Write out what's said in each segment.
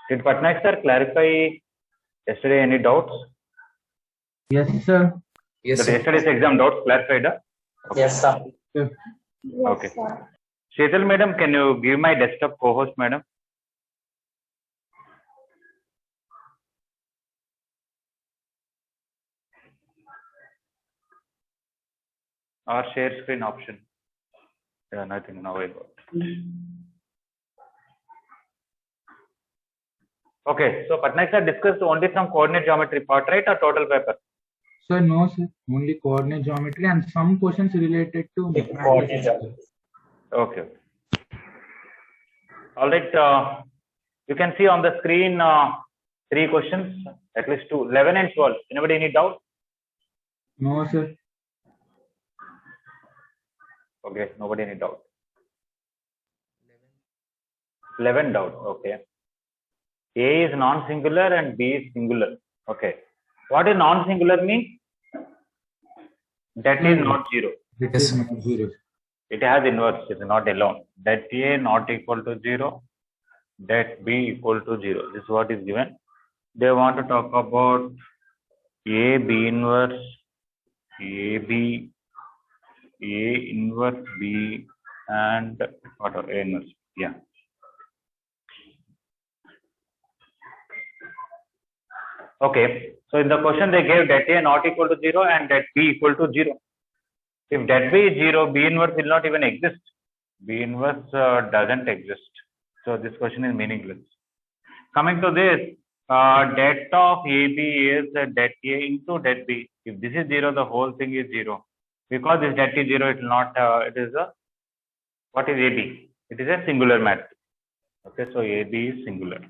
Did Patnaik sir clarify yesterday any doubts? Yes, sir. Yes, The sir. yesterday's exam doubts clarified? Yes, sir. Okay. Sheetal madam, can you give my desktop co-host madam? Or share screen option? Yeah, nothing. Now I got. Okay, so Patnaik sir discussed only from coordinate geometry part, right, or total paper? Sir, no, sir. Only coordinate geometry and some questions related to Coordinate geometry. Okay. All right. You can see on the screen 3 questions, at least 2, 11 and 12. Anybody any doubt? No, sir. Okay, nobody any doubt. 11 doubt. Okay. A is non-singular and B is singular. Okay. What is non-singular mean? That is not 0. It Yes, is sir. not 0. It has inverse. It is not alone. That A not equal to 0. That B equal to 0. This is what is given. They want to talk about A, B inverse, A, B, A inverse B, and what are A inverse? Yeah. Okay. So in the question they gave that A not equal to 0 and that B equal to 0. If that B is 0, B inverse will not even exist. B inverse doesn't exist. So this question is meaningless. Coming to this, det of AB is det A into det B. If this is 0, the whole thing is 0. Because this det is 0, it will not, it is a, what is AB? It is a singular matrix. Okay, so AB is singular.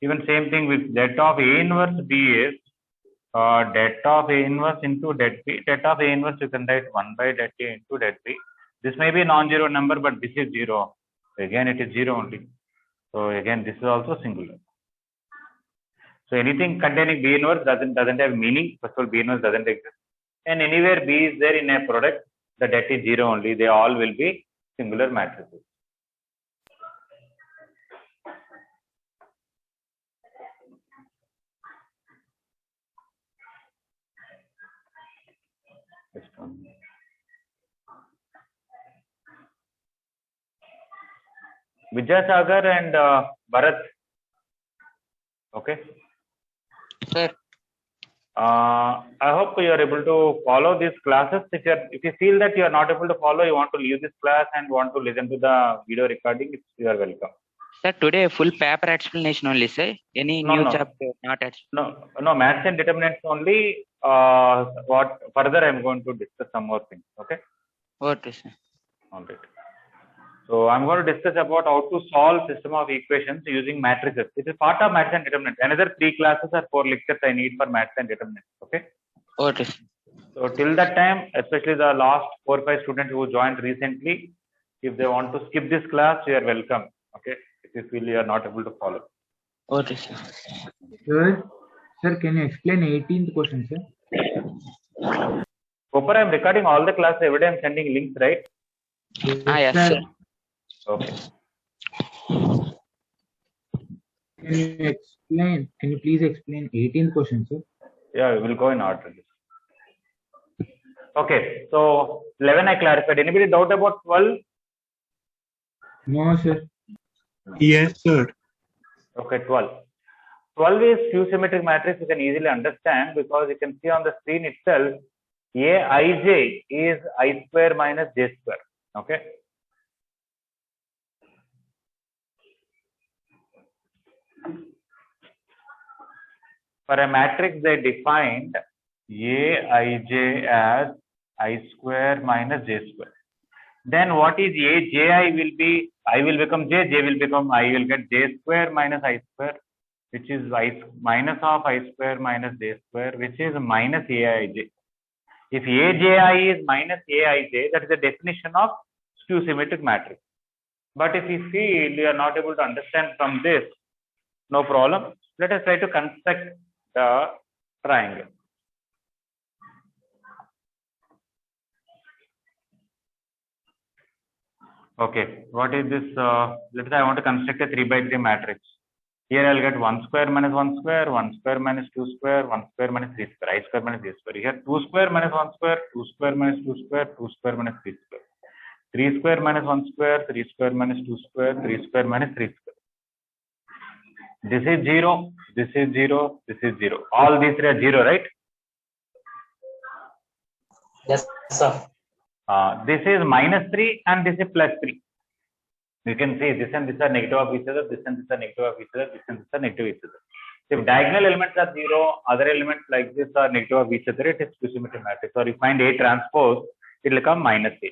Even same thing with det of A inverse B is det of A inverse into det B. Det of A inverse you can write 1 by det A into det B. This may be a non-zero number, but this is 0. Again, it is 0 only. So again, this is also singular. So anything containing B inverse doesn't have meaning. First of all, B inverse doesn't exist. And anywhere B is there in a product, the det is 0 only. They all will be singular matrices. Vidyasagar and Bharat. Okay. Sir. I hope you are able to follow these classes. If you feel that you are not able to follow, you want to leave this class and want to listen to the video recording, you are welcome. Sir, today full paper explanation only, sir. Any new chapter not explanation? No, maths and determinants only. What further I am going to discuss some more things. Okay. Okay, sir. All right. So I'm going to discuss about how to solve system of equations using matrices. It is part of maths and determinants. Another 3 classes or 4 lectures I need for maths and determinants. Okay. Okay. So till that time, especially the last 4 or 5 students who joined recently, if they want to skip this class, you are welcome. Okay. If you feel you are not able to follow. Okay, sir. Sir, can you explain 18th question, sir? Cooper, I am recording all the classes. Every day I am sending links, right? Yes, sir. Okay. Can you please explain 18th question, sir? Yeah, we will go in order. Okay, so 11 I clarified. Anybody doubt about 12? No, sir. Yes, sir. Okay, 12. 12 is skew symmetric matrix. You can easily understand because you can see on the screen itself, Aij is I square minus j square. Okay. For a matrix, they defined Aij as I square minus j square. Then what is A? Ji will be, I will become J, J will become I, will get J square minus I square, which is I minus of I square minus J square, which is minus Aij. If Aji is minus Aij, that is the definition of skew symmetric matrix. But if you feel you are not able to understand from this, no problem. Let us try to construct the triangle. Okay, what is this? Let's say I want to construct a 3 by 3 matrix. Here I'll get 1 square minus 1 square, 1 square minus 2 square, 1 square minus 3 square, I square minus 3 square. Here 2 square minus 1 square, 2 square minus 2 square, 2 square minus 3 square. 3 square minus 1 square, 3 square minus 2 square, 3 square minus 3 square. This is 0, this is 0, this is 0. All these three are 0, right? Yes, sir. This is minus 3 and this is plus 3. You can see this and this are negative of each other, this and this are negative of each other, this and this are negative of each other. If diagonal elements are 0, other elements like this are negative of each other, it is skew symmetric matrix. Or you find A transpose, it will become minus A.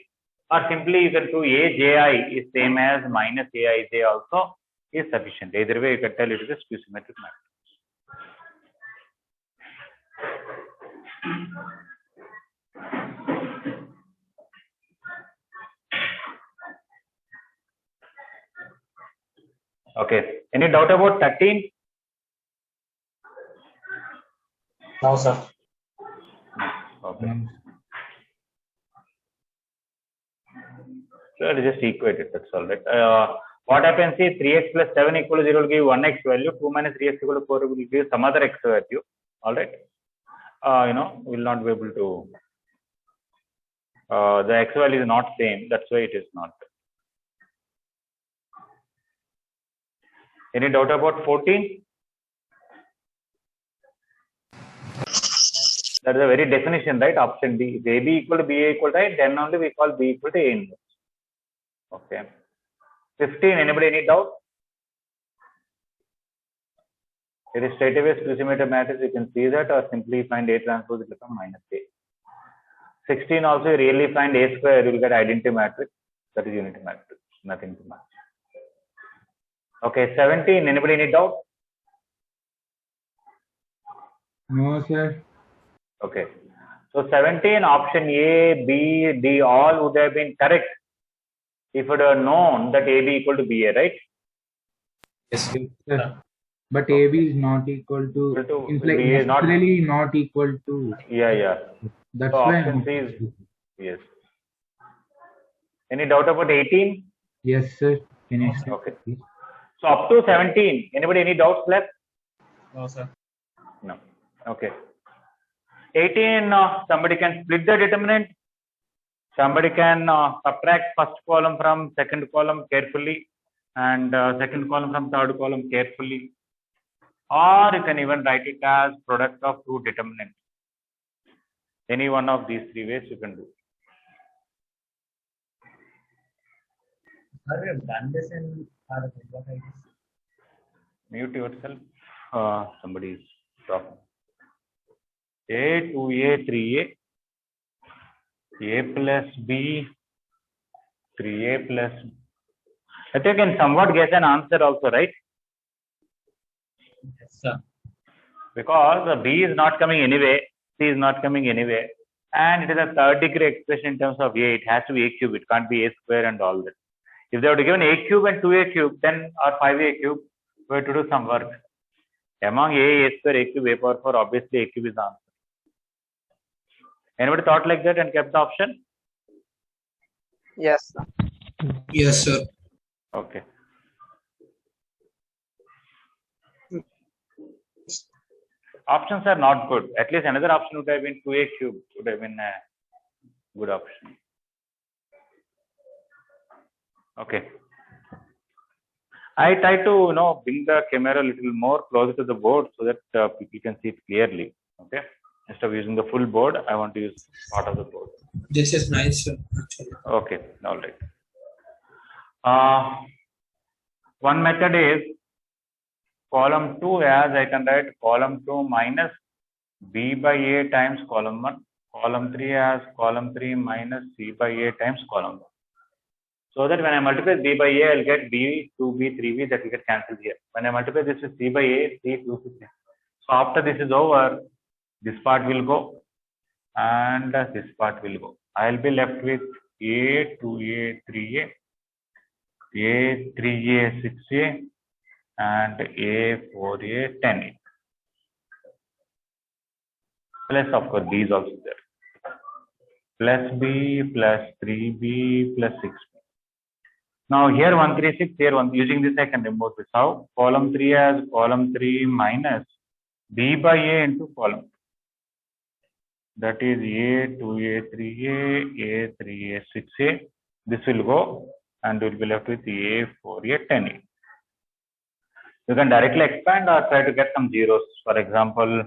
Or simply you can do AJI is same as minus AIJ also is sufficient. Either way you can tell it is a skew symmetric matrix. Okay, any doubt about 13? No, sir. Okay, No. so I'll just equate it, that's all right. What happens is 3x plus 7 equal to 0 will give 1x value, 2 minus 3x equal to 4 will give some other x value, all right. We will not be able to, the x value is not same, that's why it is not. Any doubt about 14? That is a very definition, right? Option D. If AB equal to BA equal to A, then only we call B equal to A inverse. Okay. 15. Anybody any doubt? It is straight away skew symmetric matrix. You can see that, or simply find A transpose, it will become minus A. 16 also you really find A square, you will get identity matrix. That is unity matrix. Nothing to match. Okay. 17. Anybody any doubt? No, sir. Okay. So 17, option A, B, D, all would have been correct if it were known that AB equal to BA, right? Yes. Yes, sir. But AB is not equal to, Equal to it's like B is not- necessarily not equal to. Yeah. That's So why. option C is, yes. Any doubt about 18? Yes, sir. Can you explain, Okay. please? So up to 17, anybody any doubts left? No, sir. No. Okay. 18, somebody can split the determinant. Somebody can subtract first column from second column carefully, and second column from third column carefully. Or you can even write it as product of two determinants. Any one of these three ways you can do. Sir, we have done this in our exercises. Mute yourself. Somebody is talking. A, 2A, 3A. A plus B, 3A plus. I think you can somewhat guess an answer also, right? Yes, sir. Because the B is not coming anyway, C is not coming anyway, and it is a third degree expression in terms of A. It has to be A cube. It can't be A square and all that. If they would have given A cube and 2A cube, then or 5A cube, we have to do some work. Among A square, A cube, A power 4, obviously A cube is the answer. Anybody thought like that and kept the option? Yes, sir. Yes, sir. Okay. Options are not good. At least another option would have been 2A cube, would have been a good option. Okay. I try to bring the camera a little more closer to the board so that people can see it clearly. Okay. Instead of using the full board, I want to use part of the board. This is nice, sir. Actually. Okay, all right. One method is column 2 as I can write column 2 minus B by A times column 1. Column 3 as column 3 minus C by A times column 1. So that when I multiply B by A, I'll get B, 2B, 3B, that will get cancelled here. When I multiply this with C by A, C, 2C. So after this is over, this part will go and this part will go. I'll be left with A, 2A, 3A, A, 3A, 6A, and A, 4A, 10A. Plus, of course, B is also there. Plus B, plus 3B, plus 6B. Now here 136, here one, using this I can remove this. How? Column 3 as column 3 minus B by A into column. That is A, 2A, 3A, A, 3A, 6A. This will go and we will be left with A, 4A, 10A. You can directly expand or try to get some zeros. For example,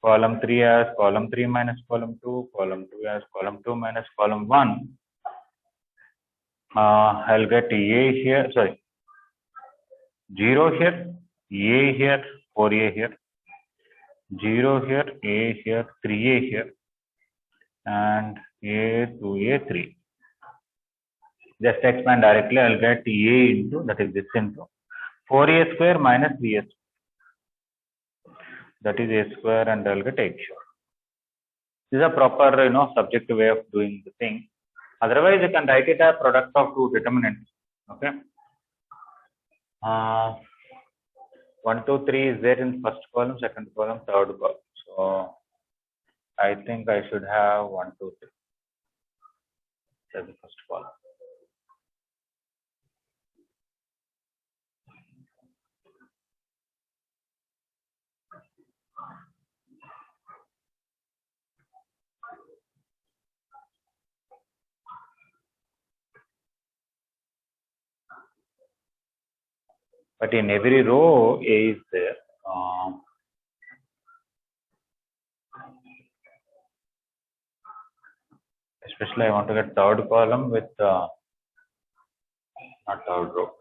column 3 as column 3 minus column 2, column 2 as column 2 minus column 1. I'll get A here, sorry, 0 here, A here, 4A here, 0 here, A here, 3A here, and A, 2A, 3. Just expand directly, I'll get A into, that is this into 4A square minus 3A square. That is A square and I'll get A cube. This is a proper, subjective way of doing the thing. Otherwise, you can write it as product of two determinants. Okay. 1, 2, 3 is there in first column, second column, third column. So I think I should have 1, 2, 3 as the first column. But in every row, A is there. Especially I want to get third column with not third row.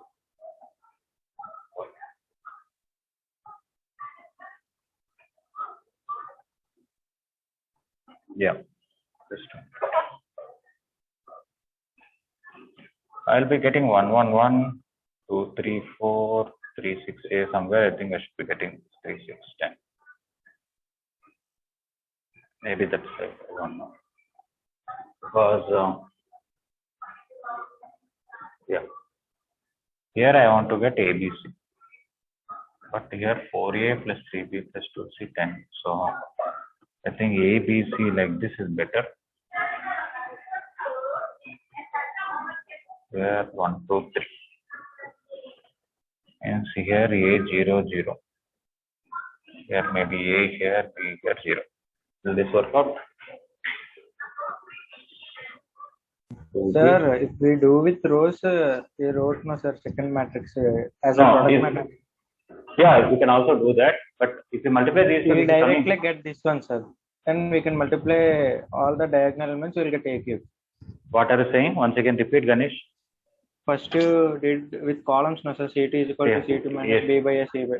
Yeah, this one. I'll be getting 1, 1, 1, 2, 3, 4, 3, 6, A somewhere. I think I should be getting 3, 6, 10. Maybe that's it. I don't know. Because, yeah, here I want to get ABC. But here 4A plus 3B plus 2C 10. So I think ABC like this is better. Here 1, 2, 3. And see here A 0, 0. Here maybe A here, B here 0. Will this work out? Sir, if we do with rows, we wrote no sir second matrix as a No, product matrix. yeah, we can also do that. But if you multiply these, We will two things directly coming, get this one, sir. Then we can multiply all the diagonal elements. We will get A cube. what are you saying? Once again, repeat, Ganesh. First you did with columns, no sir. C2 is equal Yes, to C2 minus yes. B by A C by.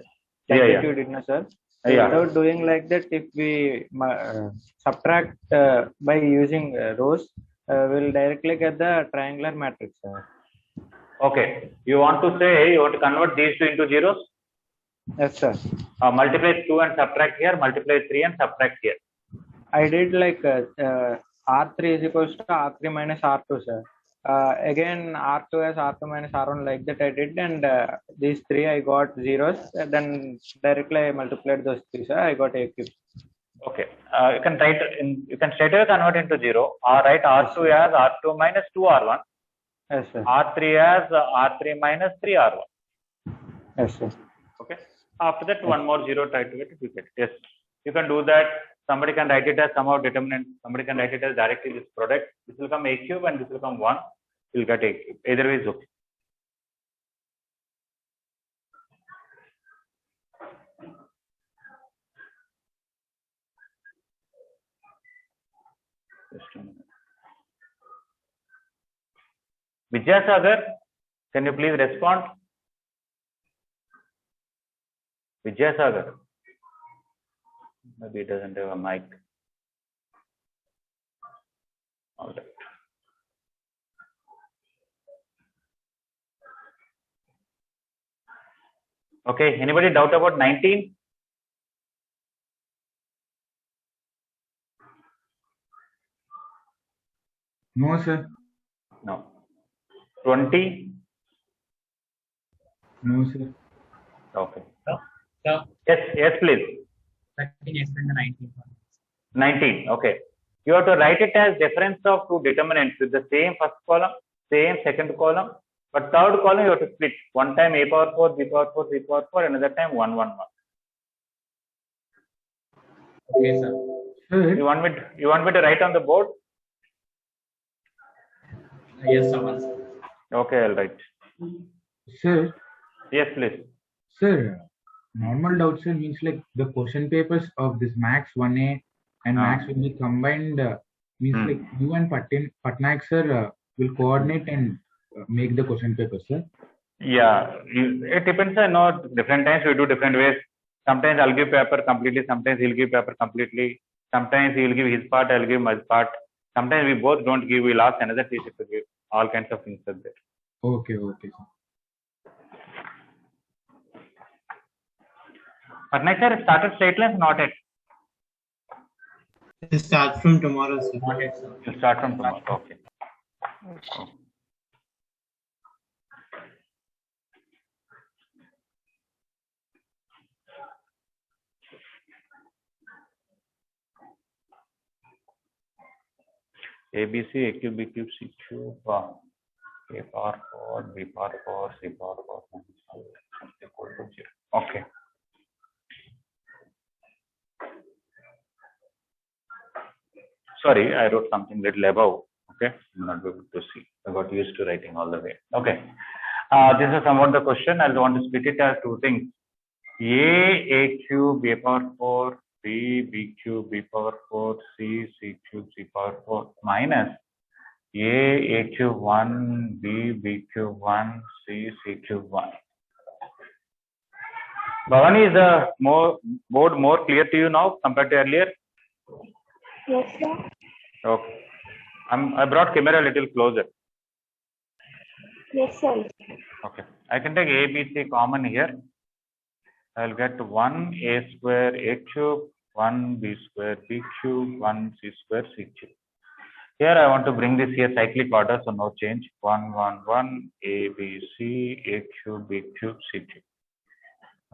Yeah, Like yeah. that you did, no sir. Yeah. Without doing like that, if we subtract by using rows, we'll directly get the triangular matrix, sir. Okay. You want to say you want to convert these two into zeros? Yes, sir. Multiply 2 and subtract here, multiply 3 and subtract here. I did like R3 is equals to R3 minus R2, sir. Again, R2 as R2 minus R1 like that I did, and these three I got zeros. Then directly I multiplied those three, sir. I got A cube. Okay. You can write in. You can straight away convert into 0. Or write R2 as R2 minus 2R1. Yes, sir. R3 as R3 minus 3R1. Yes, sir. Okay. After that, one more 0. Try to get it. You get it. Yes. You can do that. Somebody can write it as somehow determinant. Somebody can write it as directly this product. This will come A cube and this will come 1. You'll get A cube. Either way is okay. Just a minute. Vidyasagar, can you please respond? Vidyasagar. Maybe it doesn't have a mic. All right. Okay, anybody doubt about 19? No, sir. No. 20? No, sir. Okay. Yeah. Yes, please. Can you explain the 19th one? 19. Okay. You have to write it as difference of two determinants with the same first column, same second column, But third column you have to split. One time a power 4, b power 4, c power 4, another time 1, 1, 1. Okay, sir. Sir, You want me to write on the board? Yes, sir. One, sir. Okay, I'll write. sir, Yes, please. sir, normal doubt, sir, means like the question papers of this Max 1A and Max 1A combined means like you and Patnaik, sir, will coordinate and make the question paper, sir. Yeah, it depends. I know different times we do different ways. Sometimes I'll give paper completely. Sometimes he'll give paper completely. Sometimes he'll give his part. I'll give my part. Sometimes we both don't give. We'll ask another teacher to give. All kinds of things are there. Okay, okay, sir. But next year started straight lines, not yet. It starts from tomorrow, sir. Not yet, sir. We'll start from tomorrow. Okay. A, B, C, A cube, B cube, C cube, A power 4, B power 4, C power 4, minus 5 equal to 0. Okay. Sorry, I wrote something little above. Okay, I'm not able to see. I got used to writing all the way. Okay. This is somewhat the question. I want to split it as two things. A cube, A power 4, B cube, B power 4, C cube, C power 4, minus A cube 1, B cube 1, C cube 1. Bhavani, is the board more clear to you now compared to earlier? Yes, sir. Okay. I brought camera a little closer. Yes, sir. Okay. I can take A, B, C common here. I'll get 1 A square A cube, 1 B square B cube, 1 C square C cube. Here I want to bring this here cyclic order, so no change. 1, 1, 1, A, B, C, A cube, B cube, C cube.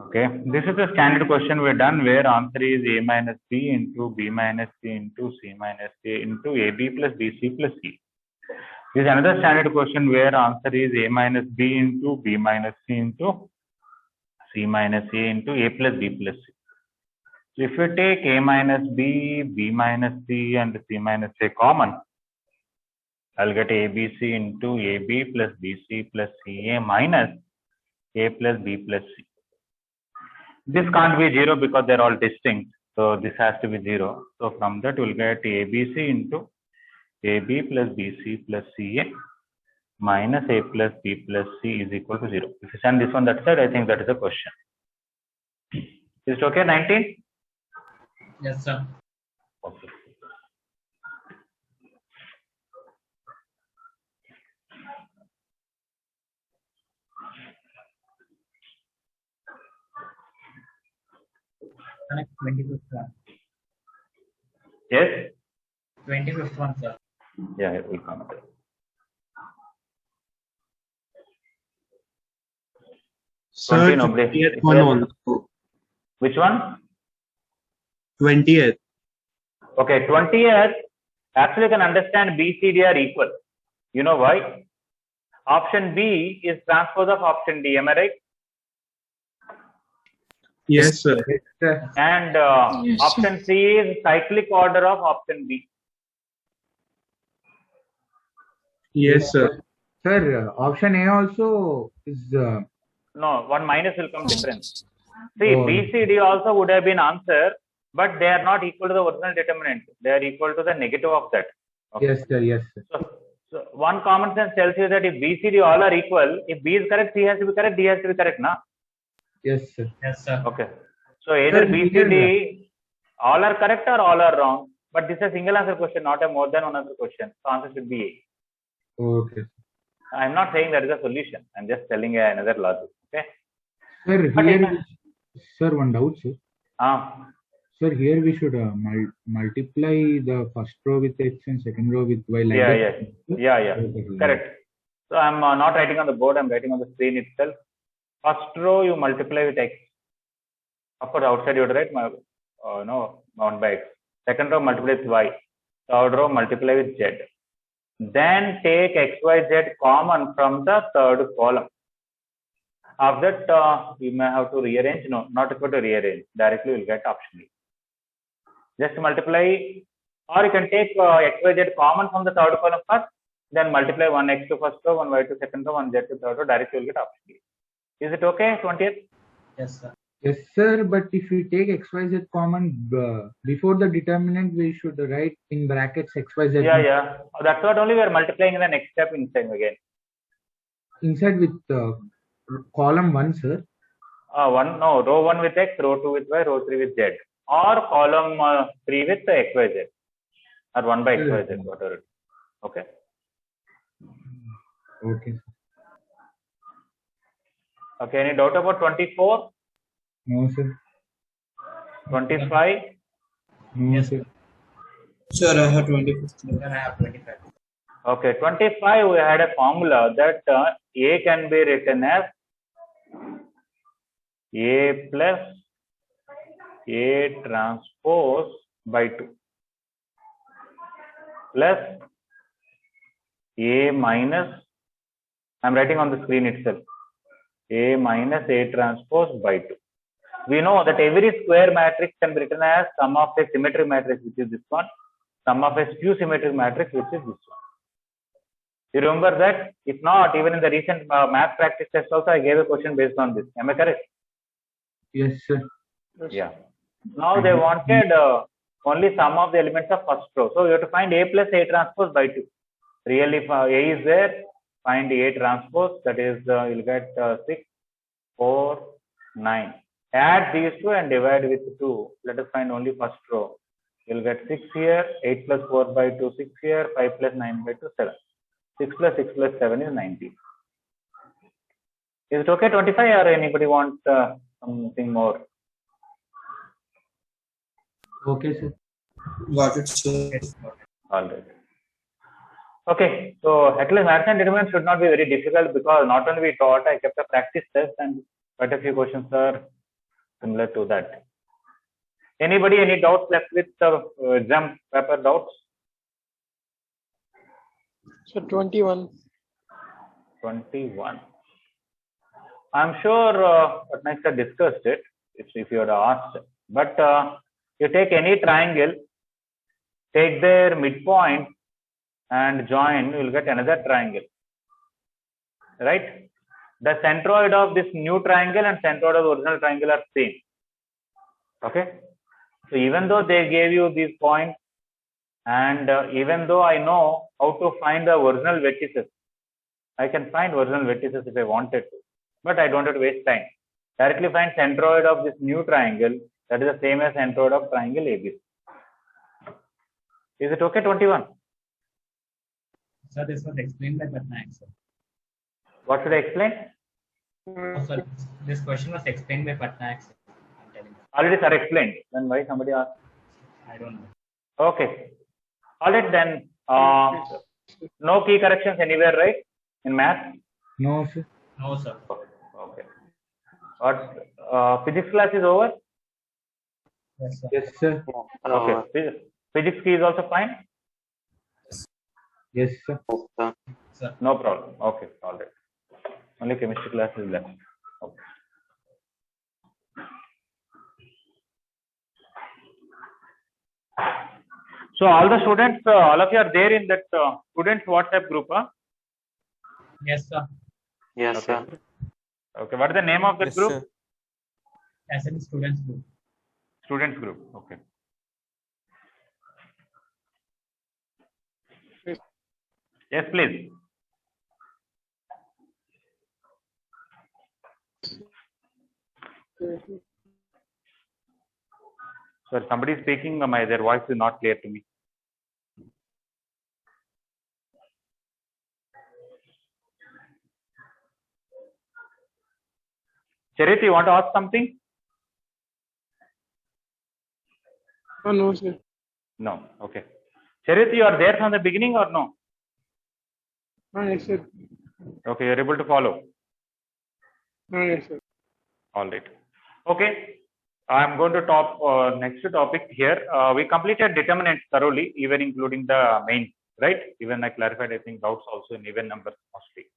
Okay. This is a standard question we're done where answer is A minus B into B minus C into C minus A into AB plus BC plus C. This is another standard question where answer is A minus B into B minus C into C minus A into A plus B plus C. So if you take A minus B, B minus C and C minus A common, I'll get ABC into AB plus BC plus CA minus A plus B plus C. This can't be 0 because they're all distinct. So this has to be 0. So from that we'll get ABC into AB plus BC plus CA minus A plus B plus C is equal to 0. If you send this one that side, I think that is the question. Is it okay? 19? Yes, sir. Okay. Connect 25th one. Yes? 25th one, sir. Yeah, it will come. Sir, 20 nobody. 20th one also. Which one? 20th. Okay, 20th. Actually, you can understand B, C, D are equal. You know why? Option B is transpose of option D. Am I right? Yes, sir. Yes, sir. And Yes, sir. option C is cyclic order of option B. Yes, sir. Sir, option A also is No, one minus will come difference. See, Oh. B, C, D also would have been answer, but they are not equal to the original determinant. They are equal to the negative of that. Okay. yes, sir, yes, sir. So one common sense tells you that if B, C, D all are equal, if B is correct, C has to be correct, D has to be correct, na? Yes, sir. Yes, sir. Okay. So either Sir, B, C, D all are correct or all are wrong. But this is a single answer question, not a more than one answer question. So answer should be A. Okay. I'm not saying that is a solution. I'm just telling you another logic. Okay. Sir, But here, it- sir, one doubt, sir. Sir, here we should multiply the first row with X and second row with Y. Like Yeah, that. yeah. Correct. So I'm not writing on the board. I'm writing on the screen itself. First row you multiply with X. Of course, outside you would write no 1 by X. Second row multiply with Y. Third row multiply with Z. Then take XYZ common from the third column. After that, you may have to rearrange. No, not equal to rearrange. Directly you will get option B. Just multiply, or you can take XYZ common from the third column first, then multiply 1x to first row, 1y to second row, 1z to third row. Directly you will get option B. Is it okay? 20th? Yes, sir. Yes, sir. But if we take XYZ common before the determinant, we should write in brackets XYZ. Yeah. That's what only we are multiplying in the next step inside again. Inside with column 1, sir. Row 1 with x, row 2 with y, row 3 with z, or column 3 with xyz, or 1 by xyz, whatever it is. Okay. Okay. Okay. Any doubt about 24? No, sir. 25? No, Yes, sir. Sir, I have 25. Sir, I have 25. Okay. 25, we had a formula that A can be written as A plus A transpose by 2 plus A minus, I'm writing on the screen itself, A minus A transpose by 2. We know that every square matrix can be written as sum of a symmetric matrix, which is this one, sum of a skew symmetric matrix, which is this one. You remember that? If not, even in the recent math practice test also, I gave a question based on this. Am I correct? Yes, sir. Yeah. Now they wanted only sum of the elements of first row. So you have to find A plus A transpose by 2. Really, if A is there, find A transpose, that is, you'll get 6, 4, 9. Add these two and divide with 2. Let us find only first row. You'll get 6 here, 8 plus 4 by 2, 6 here, 5 plus 9 by 2, 7. 6 plus 6 plus 7 is 19. Is it okay, 25, or anybody want something more? Okay, sir. Got it, sir. Yes, got it. All right. Okay, so at least maths and determinants should not be very difficult, because not only we taught, I kept a practice test and quite a few questions are similar to that. Anybody, any doubts left with the exam paper doubts? So 21. 21. I'm sure Patnaik sir discussed it if you had asked. But you take any triangle, take their midpoint and join, you will get another triangle. Right? The centroid of this new triangle and centroid of the original triangle are same. Okay? So even though they gave you these points, and even though I know how to find the original vertices, I can find original vertices if I wanted to, but I don't have to waste time. Directly find centroid of this new triangle, that is the same as centroid of triangle ABC. Is it okay, 21? Sir, this was explained by Patnaik, sir. What should I explain? Oh, sir, this question was explained by Patnaik, sir. I'm telling you. Already sir explained. Then why somebody asked? I don't know. Okay. All right then. No key corrections anywhere, right? In math? No, sir. No, sir. Okay. What physics class is over? Yes, sir. Yes, sir. Okay. Physics key is also fine? Yes, sir. Sir. No problem. Okay. All right. Only chemistry class is left. Okay. So all the students, all of you are there in that students WhatsApp group, huh? Yes, sir. Yes, sir. Okay. What is the name of that group? As in students group. Students group. Okay. Yes, please. Sir, somebody is speaking. Their voice is not clear to me. Charit, you want to ask something? Oh, no, sir. No. Okay. Charit, you are there from the beginning or no? Yes, sir. Okay, you are able to follow. Yes, sir. All right. Okay. I'm going to next topic here. We completed determinants thoroughly, even including the main right? Even I clarified, I think, doubts also in even numbers mostly.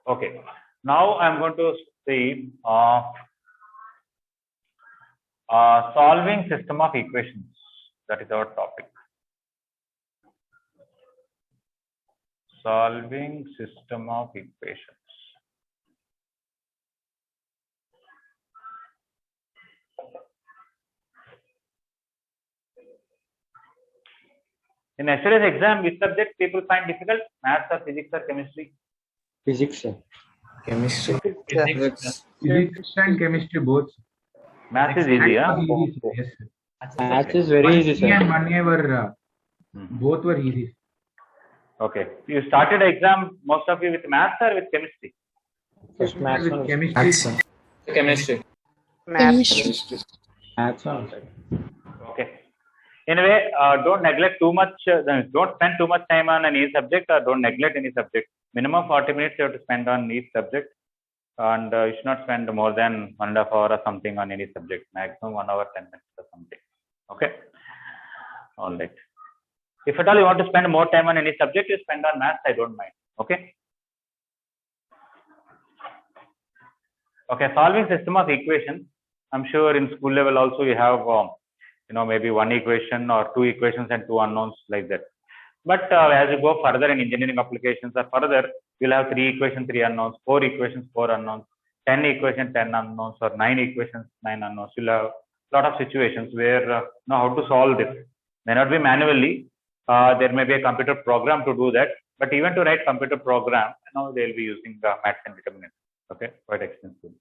Okay. Now I'm going to see solving system of equations. That is our topic. Solving system of equations. In yesterday's exam, which subject people find difficult? Maths or physics or chemistry? Physics, sir. Chemistry. Physics. Physics and chemistry both. Maths is easy, huh? Maths was easy, yes. Maths is very easy, 1C and sir. 1A were both were easy. Okay. You started exam, most of you with maths or with chemistry? First maths With only. chemistry, Maths, sir. Chemistry. Chemistry. Maths only. Okay. Anyway, don't neglect too much, don't spend too much time on any subject or don't neglect any subject. Minimum 40 minutes you have to spend on each subject, and you should not spend more than 1.5 hours or something on any subject. Maximum 1 hour 10 minutes or something. Okay. All right. If at all you want to spend more time on any subject, you spend on maths. I don't mind. Okay. Okay. Solving system of equations. I'm sure in school level also you have maybe one equation or two equations and two unknowns like that. But as you go further in engineering applications or further, you'll have 3 equations, 3 unknowns, 4 equations, 4 unknowns, 10 equations, 10 unknowns, or 9 equations, 9 unknowns. You'll have a lot of situations where know how to solve this. May not be manually. There may be a computer program to do that. But even to write computer program, they'll be using maths and determinants. Okay, quite extensive.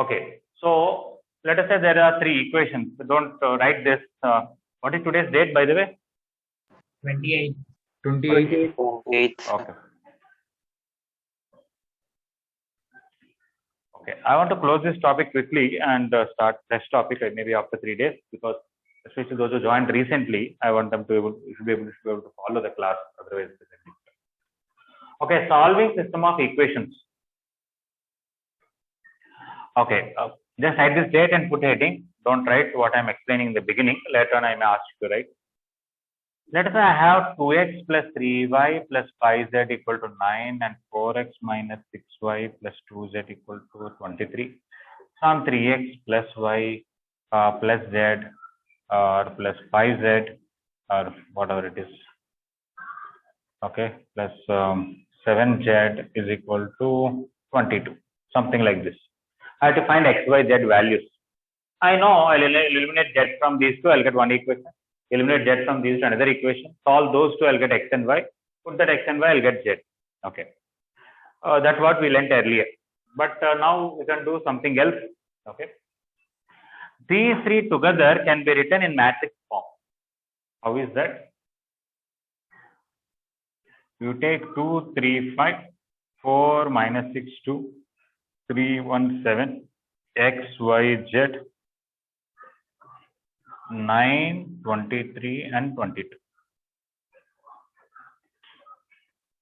Okay, so let us say there are 3 equations. So don't write this. What is today's date, by the way? 28. 28. 8. Okay. Okay, I want to close this topic quickly and start fresh topic maybe after 3 days, because especially those who joined recently, I want them to be able to follow the class. Otherwise, okay, solving system of equations. Okay, just write this date and put heading. Don't write what I'm explaining in the beginning. Later on, I may ask you to write. Let us say I have 2x plus 3y plus 5z equal to 9 and 4x minus 6y plus 2z equal to 23. Some 3x plus y plus z or plus 5z or whatever it is. Okay, plus 7z is equal to 22. Something like this. I have to find x, y, z values. I know I'll eliminate z from these two, I'll get one equation. Eliminate z from these to another equation. Solve those two, I'll get x and y. Put that x and y, I'll get z. Okay. That's what we learnt earlier. But now we can do something else. Okay. These 3 together can be written in matrix form. How is that? You take 2, 3, 5, 4 minus 6, 2, 3, 1, 7, x, y, z, 9, 23, and 22.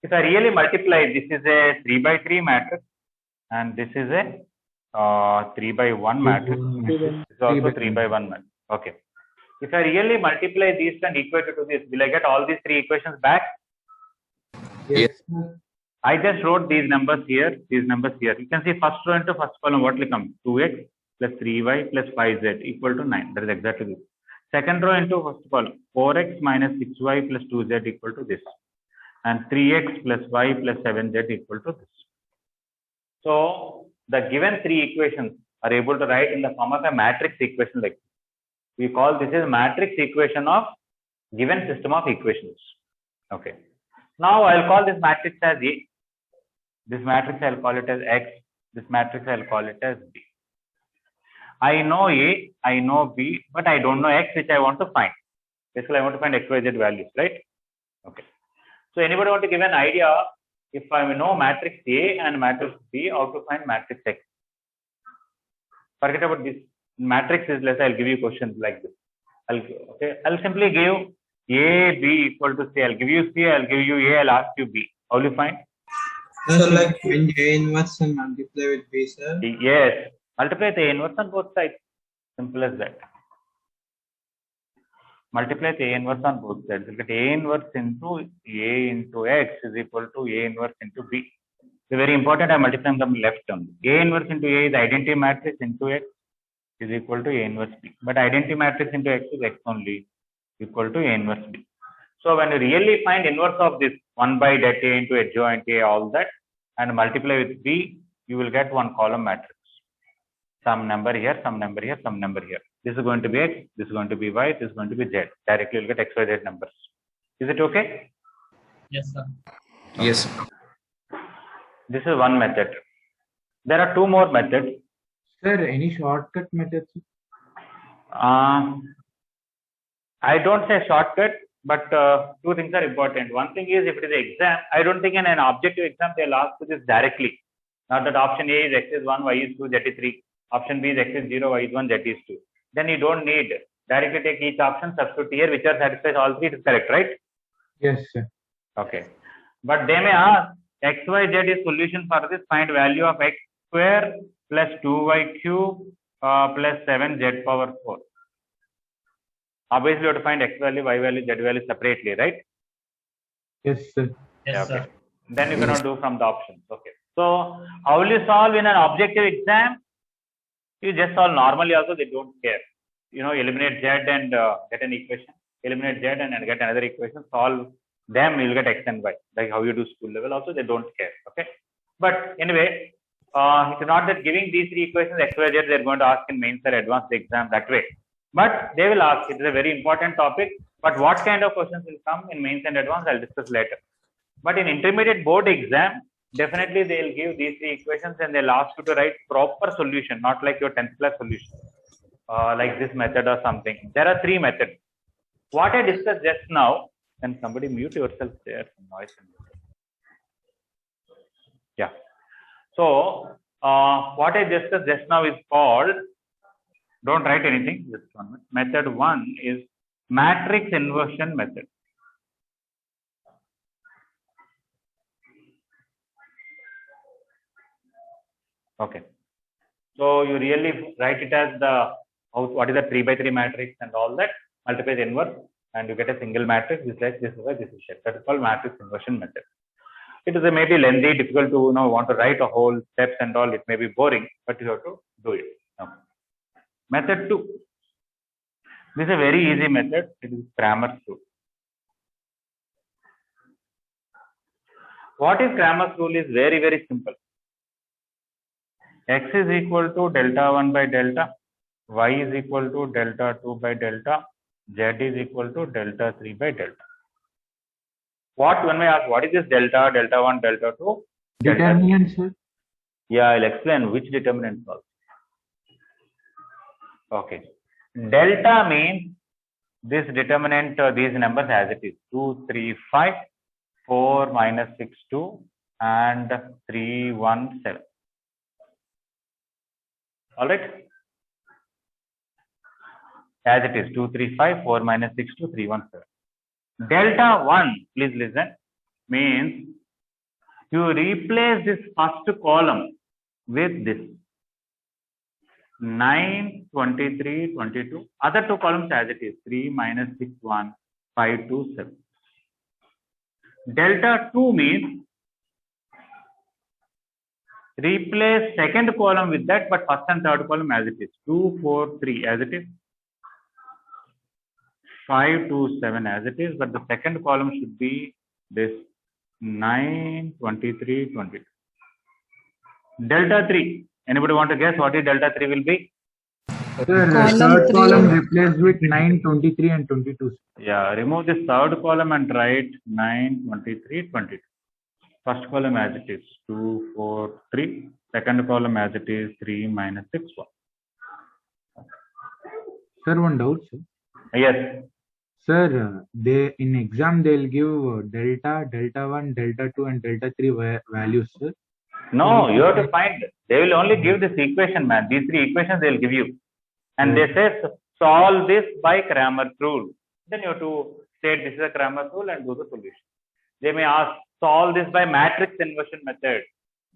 If I really multiply, this is a 3 by 3 matrix, and this is a 3 by 1 matrix. This is also 3 by 1 matrix. Okay. If I really multiply these and equate it to this, will I get all these 3 equations back? Yes. I just wrote these numbers here, these numbers here. You can see first row into first column, what will come? 2x plus 3y plus 5z equal to 9. That is exactly this. Second row into first column, 4x minus 6y plus 2z equal to this. And 3x plus y plus 7z equal to this. So the given 3 equations are able to write in the form of a matrix equation like this. We call this as matrix equation of given system of equations. Okay. Now I'll call this matrix as A. This matrix I'll call it as X. This matrix I'll call it as B. I know A, I know B, but I don't know X, which I want to find. Basically, I want to find X, Y, Z values, right? Okay. So anybody want to give an idea if I know matrix A and matrix B, how to find matrix X? Forget about this. Matrix is less. I'll give you questions like this. I'll simply give A, B equal to C. I'll give you C, I'll give you A, I'll ask you B. How will you find? So like when A inverse and multiply with B, sir? Yes. Multiply the inverse on both sides. Simple as that. multiply with A inverse on both sides. Look at A inverse into A into X is equal to A inverse into B. It's very important. I'm multiplying them left term. A inverse into A is identity matrix into X is equal to A inverse B. But identity matrix into X is X only equal to A inverse B. So when you really find inverse of this 1 by det A into adjoint A, all that, and multiply with B, you will get one column matrix. Some number here, some number here, some number here. This is going to be X, this is going to be Y, this is going to be Z. Directly you'll get X, Y, Z numbers. Is it okay? Yes, sir. Yes. This is one method. There are two more methods. Sir, any shortcut methods? I don't say shortcut, but two things are important. One thing is if it is an exam, I don't think in an objective exam they'll ask you this directly. Not that option A is X is 1, Y is 2, Z is 3. Option B is X is 0, Y is 1, Z is 2. Then you don't need directly take each option, substitute here, whichever satisfies all three is correct, right? Yes, sir. Okay. But they may ask X, Y, Z is solution for this. Find value of X square plus 2Y cube plus 7Z power 4. Obviously, you have to find X value, Y value, Z value separately, right? Yes, sir. Yes, Okay. sir. Then you cannot do from the options. Okay. So how will you solve in an objective exam? You just solve normally also, they don't care. You know, eliminate Z and get an equation. Eliminate Z and get another equation. Solve them, you'll get X and Y. Like how you do school level also, they don't care. Okay. But anyway, it's not that giving these three equations X, Y, Z, they're going to ask in mains or advanced exam that way. But they will ask. It is a very important topic. But what kind of questions will come in mains and advanced, I'll discuss later. But in intermediate board exam, definitely they'll give these three equations and they'll ask you to write proper solution, not like your 10th class solution, like this method or something. There are three methods. What I discussed just now, can somebody mute yourself there? Some noise. Yeah. So what I discussed just now is called, don't write anything, just one minute. Method one is matrix inversion method. Okay. So you really write it as the, what is the 3 by 3 matrix and all that, multiply the inverse and you get a single matrix, this is like this is why this is shared. That is called matrix inversion method. It is a maybe lengthy, difficult to want to write a whole steps and all, it may be boring, but you have to do it. Okay. Method 2. This is a very easy method. It is Cramer's rule. What is Cramer's rule is very, very simple. X is equal to delta 1 by delta, Y is equal to delta 2 by delta, Z is equal to delta 3 by delta. What one may ask, what is this delta, delta 1, delta 2? Determinant, sir? Yeah, I'll explain which determinant also. Okay. Delta means this determinant, these numbers as it is 2, 3, 5, 4, minus 6, 2, and 3, 1, 7. All right. As it is 2, 3, 5, 4, minus 6, 2, 3, 1, 7. Delta 1, please listen, means you replace this first column with this 9, 23, 22. Other two columns as it is 3, minus 6, 1, 5, 2, 7. Delta 2 means replace second column with that, but first and third column as it is 2, 4, 3 as it is, 5, 2, 7 as it is, but the second column should be this 9, 23, 22. Delta 3. Anybody want to guess what is delta 3 will be? Sir, Column third three. column replaced with 9, 23 and 22. Yeah, remove this third column and write 9, 23, 22. First column as it is 2, 4, 3. Second column as it is 3, minus 6, 1. Sir, one doubt, sir. Yes. Sir, they in exam they'll give delta, delta 1, delta 2 and delta 3 values, sir. No, you have to find. They will only give this equation, man. These three equations they will give you. And they say solve this by Cramer's rule. Then you have to state this is a Cramer's rule and do the solution. They may ask solve this by matrix inversion method.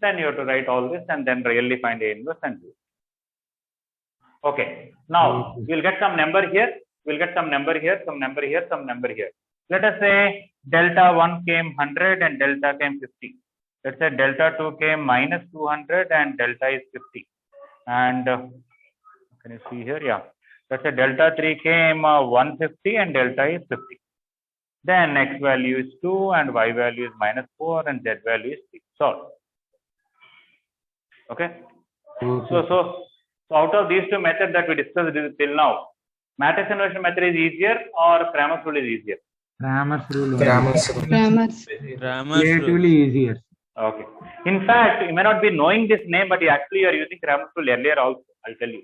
Then you have to write all this and then really find A inverse and do it. Okay. Now we'll get some number here. we'll get some number here, some number here, some number here. Let us say delta 1 came 100 and delta came 50. Let's say delta 2 came minus 200 and delta is 50. And can you see here? Yeah. Let's say delta 3 came 150 and delta is 50. Then x value is 2 and y value is minus 4 and z value is 3. Solve. Okay. So out of these two methods that we discussed till now, matrix inversion method is easier or Cramer's rule is easier? Cramer's rule. Cramer's. Relatively easier. Okay. In fact, you may not be knowing this name, but you actually are using Cramer's rule earlier also. I'll tell you.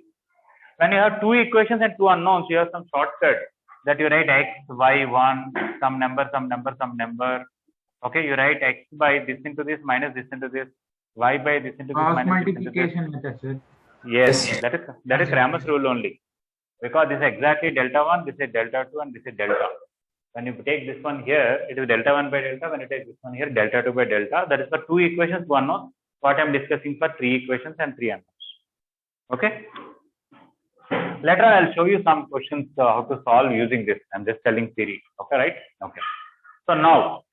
When you have two equations and two unknowns, you have some shortcut that you write x, y, 1, some number, some number, some number. Okay, you write x by this into this minus this into this, y by this into this Cross minus this into this. multiplication method, sir. Yes, that is Cramer's rule only. Because this is exactly delta 1, this is delta 2, and this is delta. When you take this one here, it is delta 1 by delta. When you take this one here, delta 2 by delta. That is for two equations, one unknown. What I am discussing for three equations and three unknowns. Okay. Later, I'll show you some questions how to solve using this. I'm just telling theory. Okay, right? Okay. So now,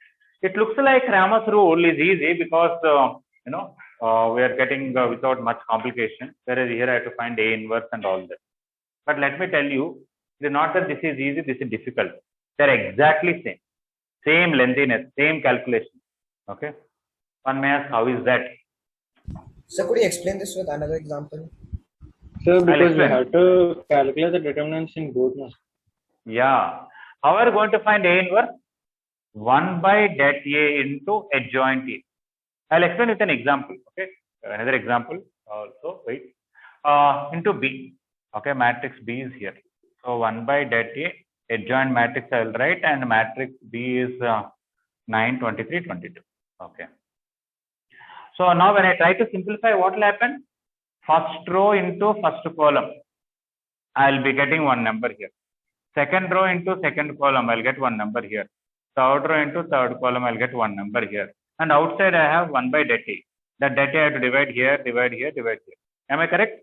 it looks like Cramer's rule is easy because, we are getting without much complication. Whereas here I have to find A inverse and all that. But let me tell you, it is not that this is easy, this is difficult. They're exactly same. Same lengthiness, same calculation. Okay. One may ask, how is that? So could you explain this with another example? So because we have to calculate the determinants in both. Yeah. How are you going to find A inverse? 1 by det A into adjoint A. I'll explain with an example. Okay. Another example also. Wait. Into B. Okay. Matrix B is here. So 1 by det A. Adjoint matrix I will write, and matrix B is 9, 23, 22. Okay. So now when I try to simplify, what will happen? First row into first column, I will be getting one number here. Second row into second column, I will get one number here. Third row into third column, I will get one number here. And outside I have 1 by det A. That det A I have to divide here, divide here, divide here. Am I correct?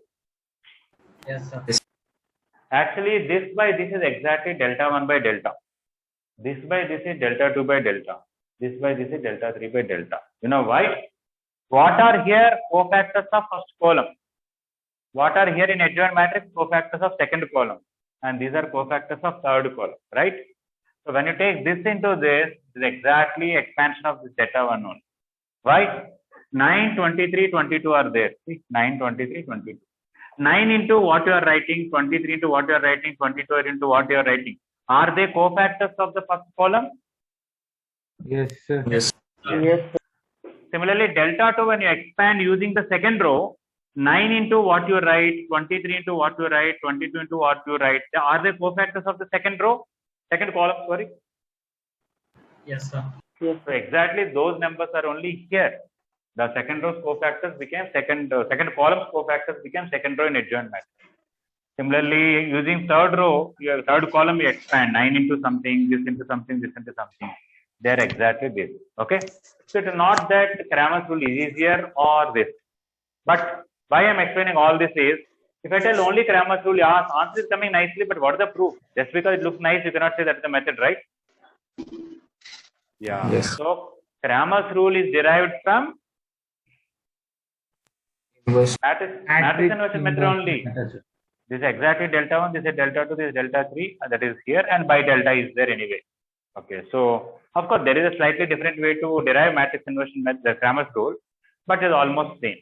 Yes, sir. Actually, this by this is exactly delta 1 by delta. This by this is delta 2 by delta. This by this is delta 3 by delta. You know why? What are here cofactors of first column? What are here in adjoint matrix? Cofactors of second column. And these are cofactors of third column, right? So when you take this into this, it is exactly expansion of this delta 1 only. Why? 9, 23, 22 are there. See, 9, 23, 22. 9 into what you are writing, 23 into what you are writing, 22 into what you are writing. Are they cofactors of the first column? Yes, sir. Yes. Similarly, delta 2, when you expand using the second row, 9 into what you write, 23 into what you write, 22 into what you write, are they cofactors of the second row? Second column, sorry. Yes, sir. So exactly those numbers are only here. The second row's cofactors became second column's cofactors became second row in adjoint matrix. Similarly, using third row, your third column you expand 9 into something, this into something, this into something. They are exactly this. Okay. So it is not that Cramer's rule is easier or this. But why I am explaining all this is, if I tell only Cramer's rule, yeah, answer is coming nicely, but what is the proof? Just because it looks nice, you cannot say that's the method, right? Yeah. Yes. So Cramer's rule is derived from matrix inversion method only. This is exactly delta 1, this is delta 2, this is delta 3, that is here, and by delta is there anyway. Okay, so of course there is a slightly different way to derive matrix inversion method, the Cramer's rule, but it is almost same.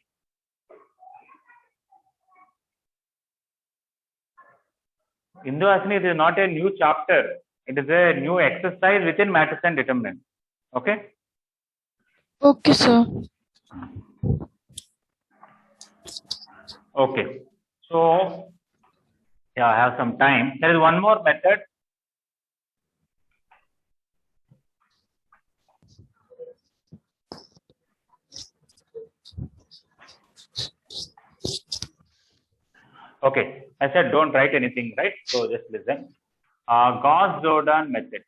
Hindu Asani, it is not a new chapter, it is a new exercise within matrix and determinant. Okay? Okay, sir. Okay, so yeah, I have some time. There is one more method. Okay, I said don't write anything, right? So just listen. Gauss-Jordan method.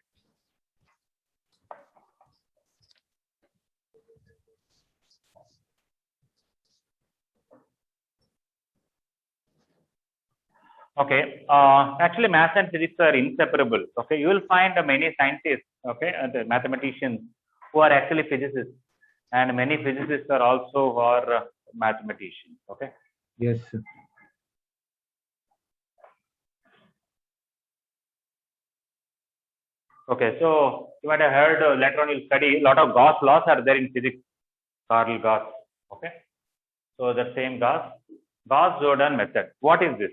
Okay. Actually, maths and physics are inseparable. Okay. You will find many scientists, okay, the mathematicians who are actually physicists, and many physicists are also mathematicians. Okay. Yes, sir. Okay. So you might have heard later on you'll study a lot of Gauss laws are there in physics. Carl Gauss. Okay. So the same Gauss-Jordan method. What is this?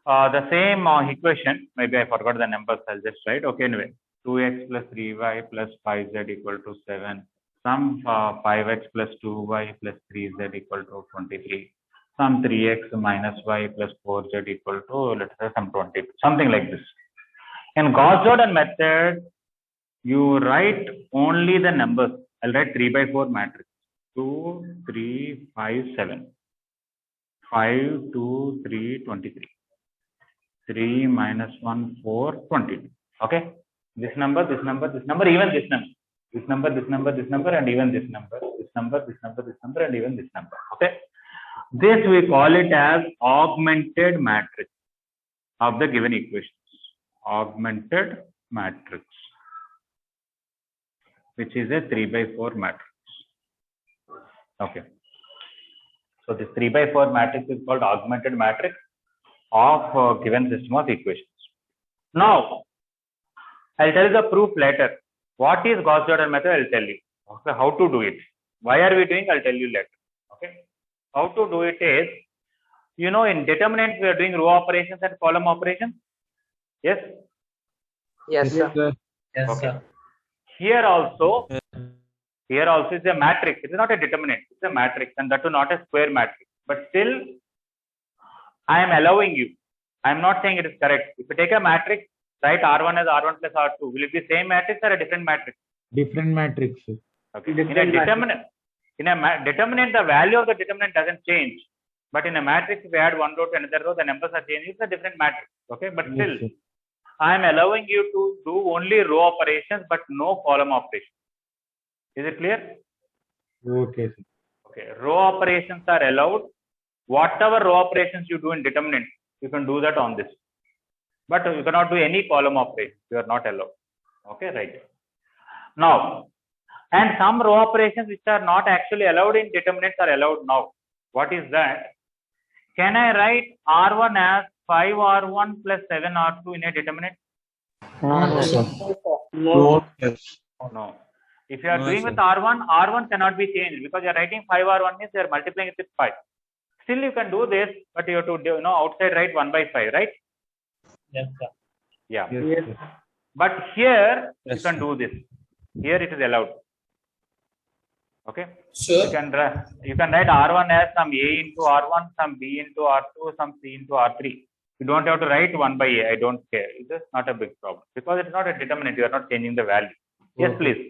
The same equation, maybe I forgot the numbers, I'll just write. Okay, anyway, 2x plus 3y plus 5z equal to 7. Some 5x plus 2y plus 3z equal to 23. Some 3x minus y plus 4z equal to, let's say, some 20, something like this. In Gauss-Jordan method, you write only the numbers. I'll write 3 by 4 matrix. 2, 3, 5, 7. 5, 2, 3, 23. 3 minus 1, 4, 22. Okay. This number, even this number. This number, and even this number. This number, and even this number. Okay. This we call it as augmented matrix of the given equations. Augmented matrix, which is a 3 by 4 matrix. Okay. So this 3 by 4 matrix is called augmented matrix of given system of equations. Now, I'll tell you the proof later. What is Gauss-Jordan method? I'll tell you. Okay, how to do it. Why are we doing? I'll tell you later. Okay. How to do it is, you know, in determinants we are doing row operations and column operations. Yes. Yes, sir. Yes, Okay. sir. Here also is a matrix. It is not a determinant. It's a matrix, and that too not a square matrix. But still, I am allowing you. I am not saying it is correct. If you take a matrix, write R1 as R1 plus R2. Will it be same matrix or a different matrix? Different matrix, sir. Okay. In a determinant, determinant, the value of the determinant doesn't change. But in a matrix, if we add one row to another row, the numbers are changing. It's a different matrix. Okay. But still, Yes, sir. I am allowing you to do only row operations, but no column operations. Is it clear? Okay, sir. Okay. Row operations are allowed. Whatever row operations you do in determinant, you can do that on this. But you cannot do any column operations. You are not allowed. Okay, right. Now, and some row operations which are not actually allowed in determinants are allowed now. What is that? Can I write R1 as 5R1 plus 7R2 in a determinant? No, sir. No. Yes. No. If you are No, doing sir. with R1, R1 cannot be changed because you are writing 5R1 means you are multiplying it with 5. Still you can do this, but you have to do, you know, outside write 1 by 5, right? Yes, sir. Yeah. Yes, sir. But here Yes, you can sir. do this. Here it is allowed. Okay. Sir, You can write R1 as some A into R1, some B into R2, some C into R3. You don't have to write 1 by A. I don't care. It is not a big problem because it's not a determinant. You are not changing the value. Yes, Okay. please.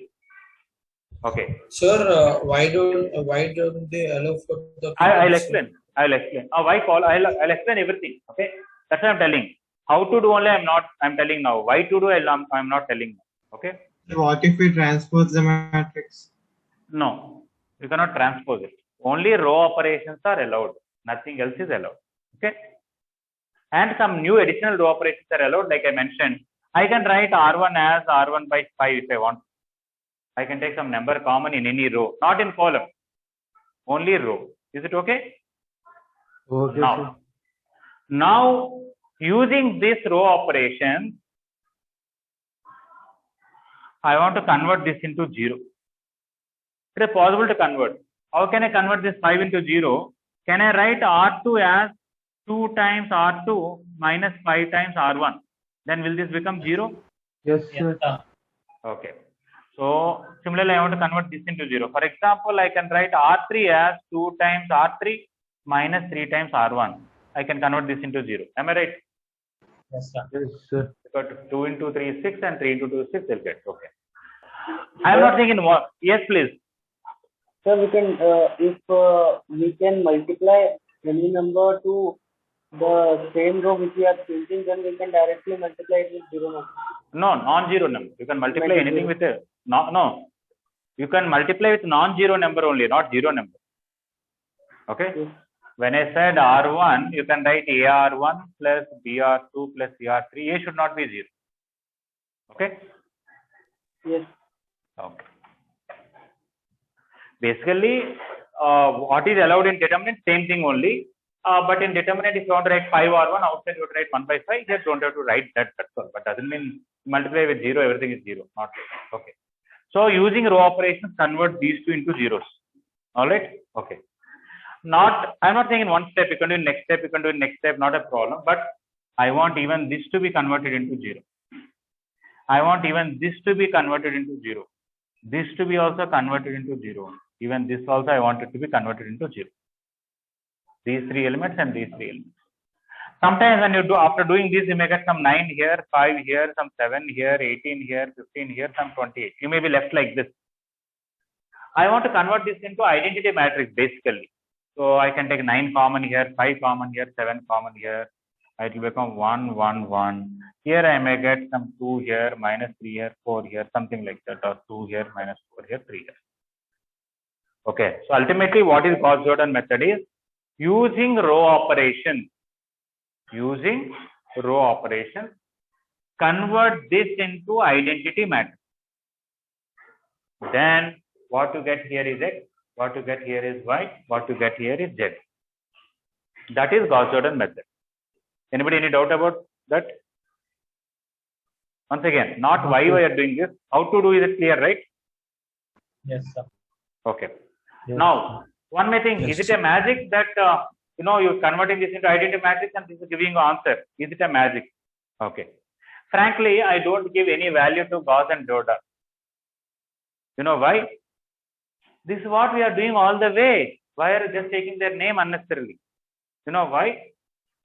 Okay. sir, why don't they allow for the? I'll explain. I'll explain. I'll explain everything. Okay. That's what I'm telling. How to do only I'm telling now. Why to do I'm not telling now. Okay. What if we transpose the matrix? No, you cannot transpose it. Only row operations are allowed. Nothing else is allowed. Okay. And some new additional row operations are allowed. Like I mentioned, I can write R1 as R1 by 5 if I want. I can take some number common in any row, not in column. Only row. Is it okay? Okay, sir. Now, using this row operation, I want to convert this into 0. It is possible to convert. How can I convert this 5 into 0? Can I write R2 as 2 times R2 minus 5 times R1? Then will this become 0? Yes, Yes, sir. sir. Okay. So, similarly, I want to convert this into 0. For example, I can write R3 as 2 times R3 minus 3 times R1. I can convert this into 0. Am I right? Yes, sir. Yes, sir. Because 2 into 3 is 6 and 3 into 2 is 6, they'll get. Okay. I am not thinking more. Yes, please. So we can, if we can multiply any number to the same row which we are changing, then we can directly multiply it with 0 number. No, non-zero number. You can multiply anything with a no. You can multiply with non-zero number only, not 0 number. Okay. Yes. When I said R1, you can write AR1 plus BR2 plus CR3. A should not be 0. Okay? Yes. Okay. Basically, what is allowed in determinant, same thing only. But in determinant, if you want to write 5R1, outside you would write 1 by 5. Here, don't have to write that. That's all. But doesn't mean multiply with 0, everything is 0. Not okay. So using row operations, convert these two into zeros. All right. Okay. I'm not saying in one step. You can do in next step. You can do in next step. Not a problem. But I want even this to be converted into 0. I want even this to be converted into 0. This to be also converted into 0. Even this also I want it to be converted into 0. These 3 elements and these 3 elements. Sometimes when you do, after doing this, you may get some 9 here, 5 here, some 7 here, 18 here, 15 here, some 28. You may be left like this. I want to convert this into identity matrix basically. So I can take 9 common here, 5 common here, 7 common here. It will become 1, 1, 1. Here I may get some 2 here, minus 3 here, 4 here, something like that, or 2 here, minus 4 here, 3 here. Okay. So ultimately, what is Gauss-Jordan method is using row operations. Using row operations, convert this into identity matrix. Then what you get here is X, what you get here is Y, what you get here is Z. That is Gauss-Jordan method. Anybody any doubt about that? Once again, not why we are doing this, how to do is it clear, right? Yes, sir. Okay. Yes. Now, one may think, is it a magic that you're converting this into identity matrix and this is giving you answer? Is it a magic? Okay. Frankly, I don't give any value to Gauss and Jordan. You know why? This is what we are doing all the way. Why are you just taking their name unnecessarily? You know why?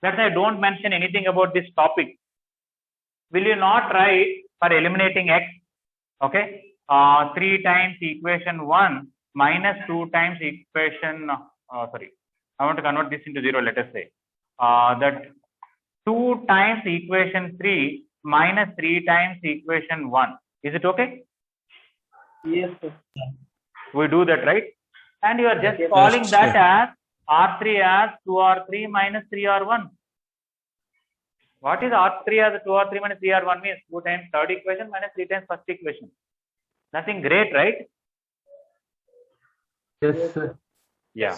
That's why I don't mention anything about this topic. Will you not write for eliminating X? Okay. 3 times equation 1 minus 2 times equation, I want to convert this into 0, let us say. That 2 times equation 3 minus 3 times equation 1. Is it okay? Yes, sir. We do that, right? And you are just calling that as R3 as 2R3 minus 3R1. What is R3 as 2R3 minus 3R1 means? 2 times third equation minus 3 times first equation. Nothing great, right? Yes, sir. Yeah.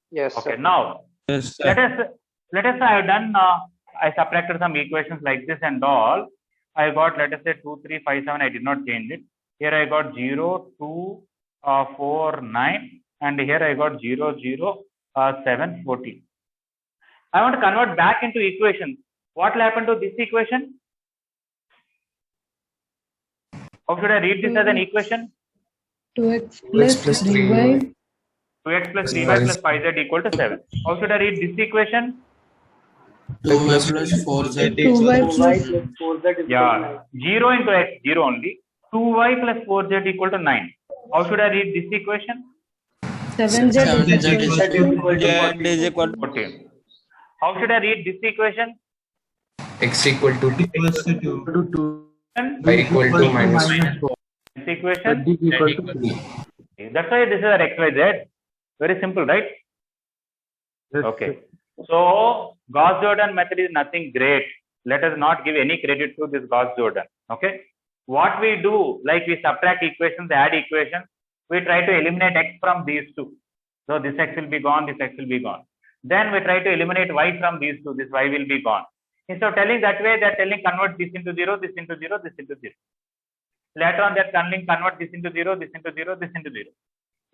Yes, Okay. sir. Now, Yes, let us say I have done, I subtracted some equations like this and all. I got, let us say 2, 3, 5, 7. I did not change it. Here I got 0, 2, 4, 9. And here I got 0, 0, 7, 14. I want to convert back into equations. What will happen to this equation? How should I read this as an equation? 2x plus 3y. 2x plus 3y plus 5z equal to 7. How should I read this equation? 2y plus 4z 2y 2y plus plus 4z is equal to Yeah, 0 into x, 0 only. 2y plus 4z equal to 9. How should I read this equation? 7z is equal to 14. How should I read this equation? x equal to 2 To 2. y equal to minus 4. This equation? Z equal to 3. That's why this is our xyz. Very simple, right? Yes, Okay. So Gauss-Jordan method is nothing great. Let us not give any credit to this Gauss-Jordan. Okay. What we do, like we subtract equations, add equations, we try to eliminate x from these two. So this x will be gone, this x will be gone. Then we try to eliminate y from these two, this y will be gone. Instead of telling that way, they're telling convert this into 0, this into 0, this into 0. Later on, they're telling convert this into 0, this into 0, this into 0.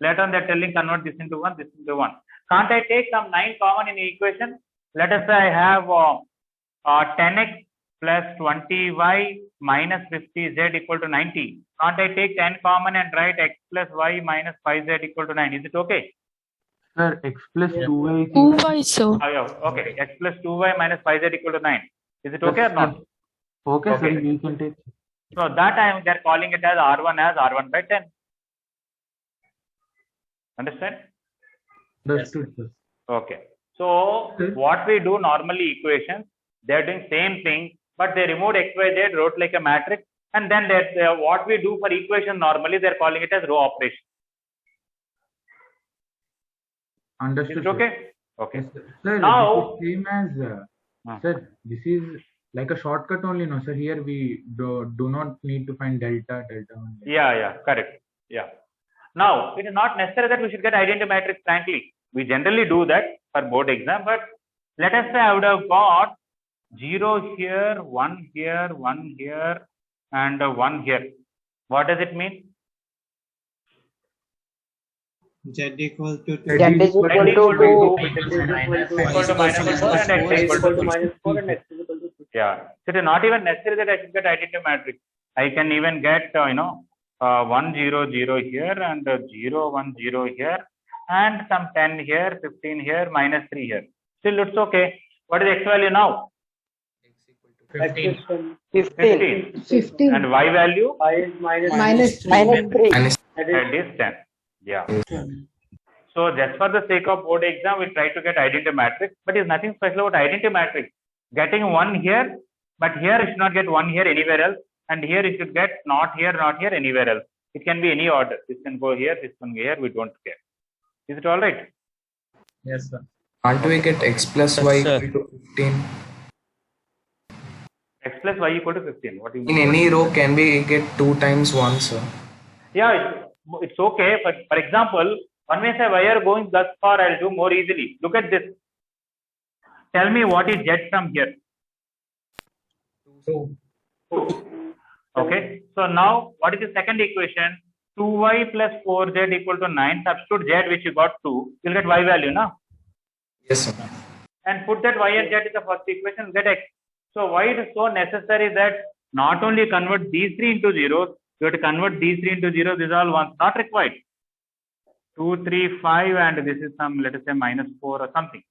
Later on, they're telling convert this into 1, this into 1. Can't I take some 9 common in the equation? Let us say I have 10x plus 20y minus 50z equal to 90. Can't I take 10 common and write x plus y minus 5z equal to 9? Is it okay? Sir, x plus 2y. 2y, sir. Yeah, okay. X plus 2y minus 5z equal to 9. Is it okay or not? Okay, Okay. sir, you can take. So that time they're calling it as R1 by 10. Understand? Understood, sir. Okay. So what we do normally equations, they're doing same thing, but they removed x, y, z, wrote like a matrix, and then what we do for equation normally, they're calling it as row operation. Is Understood. it okay? Okay. Yes, sir. Sir, Now, this is same as sir. This is like a shortcut only, no, sir. Here we do not need to find delta only. yeah, correct. Yeah. Now, it is not necessary that we should get identity matrix, frankly. We generally do that for board exam, but let us say I would have got 0 here, 1 here, 1 here, and 1 here. What does it mean? Z equal to 2. Z is equal to 2, equal to minus 4, and x is equal to minus 4, and x is equal to 6. Yeah. So it is not even necessary that I should get identity matrix. I can even get 1 0 0 here and 0 1 0 here and some 10 here, 15 here, minus 3 here. Still it's okay. What is x value now? 15. 15. And y value? Y is Minus 3. That is 10. Yeah. So just for the sake of board exam, we try to get identity matrix, but it's nothing special about identity matrix. Getting 1 here, but here you should not get 1 here anywhere else, and here you should get not here, anywhere else. It can be any order. This can go here, this can go here, we don't care. Is it all right? Yes, sir. Can't we get x plus y equal to 15? X plus y equal to 15. What do you In mean? any row, can we get 2 times 1, sir? Yeah, it's okay. But for example, one may say, why are you going thus far? I'll do more easily. Look at this. Tell me what is z from here. 2. Okay. So now, what is the second equation? 2y plus 4z equal to 9. Substitute z, which you got 2. You'll get y value, no? Yes, sir. And put that y and z in the first equation, get x. So why it is so necessary that not only convert these 3 into zeros, you have to convert these 3 into zeros. These are all ones, not required. 2, 3, 5, and this is some, let us say, minus 4 or something.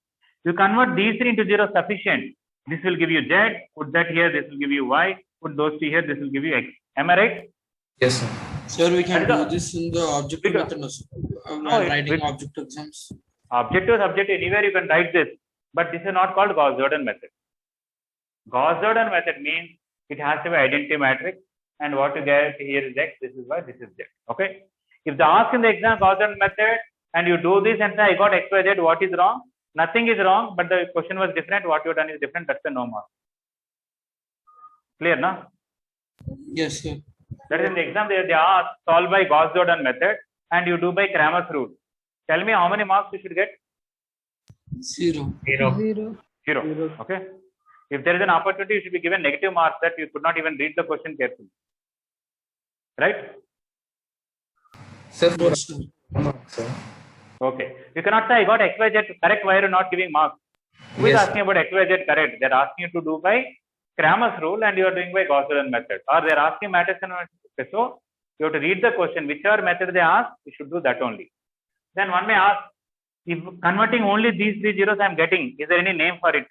You convert these 3 into zeros, sufficient. This will give you z. Put that here. This will give you y. Put those 2 here. This will give you x. Am I right? Yes, sir. Sir, we can And do this in the objective method also. No, Writing objective exams. Objective, subjective, anywhere you can write this. But this is not called Gauss-Jordan method. Gauss-Jordan method means it has to be identity matrix. And what you get here is x, this is y, this is z. Okay. If they ask in the exam Gauss-Jordan method and you do this and say I got x, y, z, what is wrong? Nothing is wrong, but the question was different. What you have done is different. That's the no mark. Clear, no? Yes, sir. That is in the exam they ask solve by Gauss-Jordan method and you do by Cramer's rule. Tell me how many marks you should get? 0. 0. 0. Okay. If there is an opportunity, you should be given negative marks that you could not even read the question carefully. Right? Sir, for Yes, sir. sir. Okay. You cannot say I got x, y, z correct. Why are you not giving marks? Who is Yes, asking about x, y, z correct? They are asking you to do by Cramer's rule and you are doing by Gauss-Jordan method. Or they are asking matrix and okay, so you have to read the question. Whichever method they ask, you should do that only. Then one may ask, if converting only these 3 zeros I am getting, is there any name for it?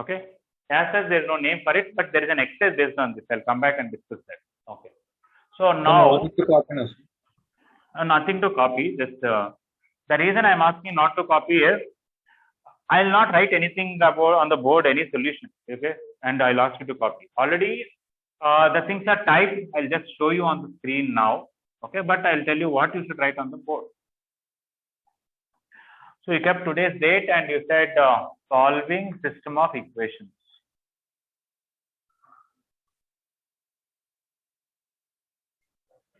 Okay. As such, there is no name for it, but there is an exercise based on this. I'll come back and discuss that. Okay. So now, nothing to copy. Just the reason I'm asking not to copy is I'll not write anything about on the board any solution. Okay, and I'll ask you to copy. Already, the things are typed. I'll just show you on the screen now. Okay, but I'll tell you what you should write on the board. So you kept today's date and you said solving system of equations.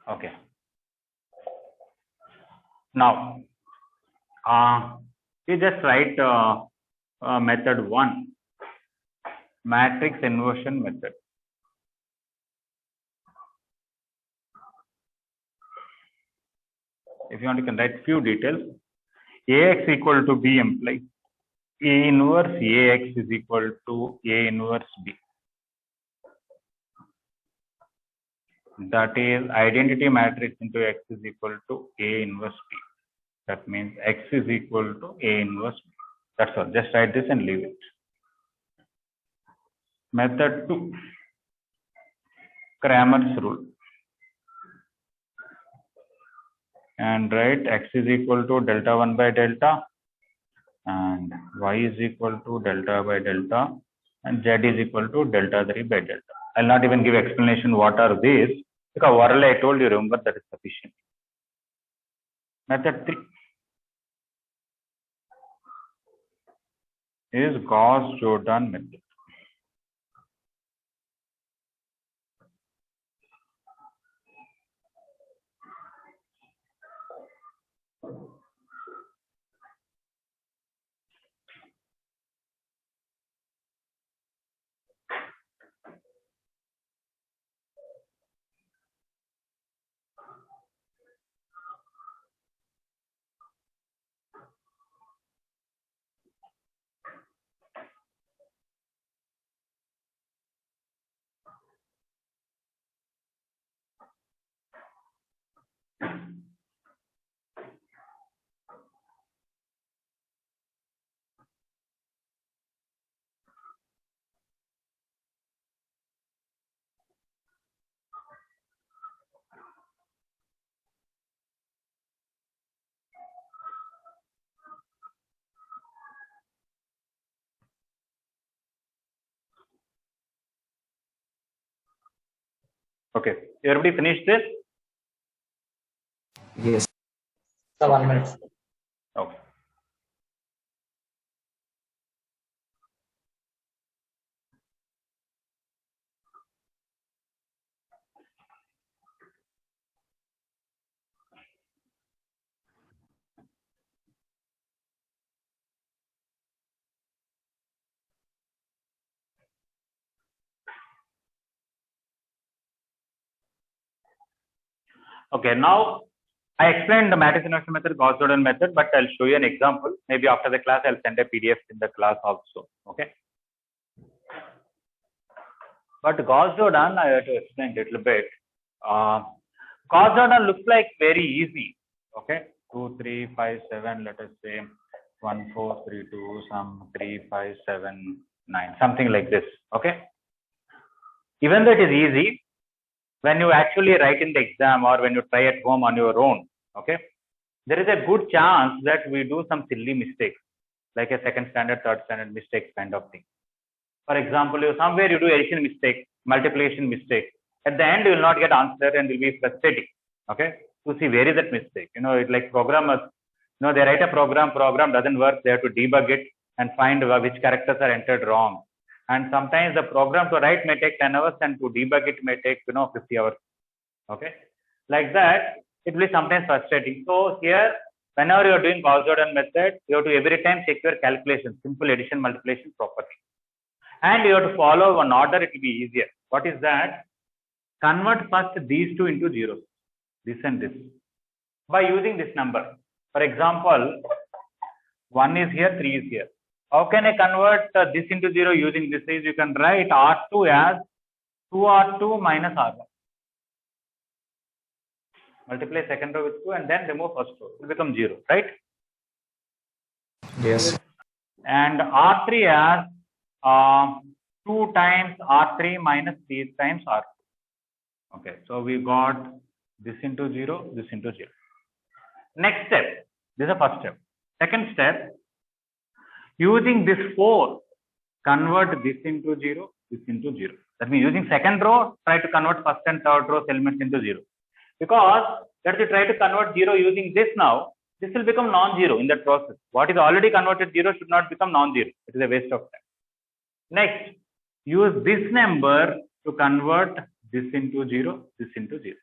Okay. Now, you just write method 1, matrix inversion method. If you want, you can write few details. Ax equal to b implies A inverse Ax is equal to A inverse b. That is identity matrix into x is equal to A inverse b. That means x is equal to A inverse b. That's all. Just write this and leave it. Method 2, Cramer's rule. And write x is equal to delta 1 by delta and y is equal to delta by delta and z is equal to delta 3 by delta. I'll not even give explanation what are these because whatever I told you, remember, that is sufficient. Method 3. is Gauss-Jordan method. Okay, everybody finished this? Yes. So 1 minute. Okay. Okay, now I explained the matrix inversion method, Gauss-Jordan method, but I'll show you an example. Maybe after the class, I'll send a PDF in the class also. Okay. But Gauss-Jordan, I have to explain a little bit. Gauss-Jordan looks like very easy. Okay, 2, 3, 5, 7. Let us say 1, 4, 3, 2, some 3, 5, 7, 9, something like this. Okay. Even though it is easy, when you actually write in the exam or when you try at home on your own, okay, there is a good chance that we do some silly mistakes, like a second standard, third standard mistakes kind of thing. For example, you somewhere you do addition mistake, multiplication mistake. At the end, you will not get answer and will be frustrating. Okay, to see where is that mistake. You know, it's like programmers. You know, they write a program doesn't work. They have to debug it and find which characters are entered wrong. And sometimes the program to write may take 10 hours and to debug it may take 50 hours. Okay, like that, it will be sometimes frustrating. So here, whenever you are doing Gauss-Jordan method, you have to every time check your calculation, simple addition multiplication properly. And you have to follow one order, it will be easier. What is that? Convert first these two into zeros, this and this, by using this number. For example, 1 is here, 3 is here. How can I convert this into 0 using this? Is you can write R2 as 2R2 minus R1. Multiply second row with 2 and then remove first row. It will become 0, right? Yes. And R3 as 2 times R3 minus 3 times R2. Okay, so we got this into 0, this into 0. Next step, this is the first step. Second step, using this 4, convert this into 0, this into 0. That means using second row, try to convert first and third row elements into 0. Because let's try to convert 0 using this now, this will become non-zero in that process. What is already converted 0 should not become non-zero. It is a waste of time. Next, use this number to convert this into 0, this into 0.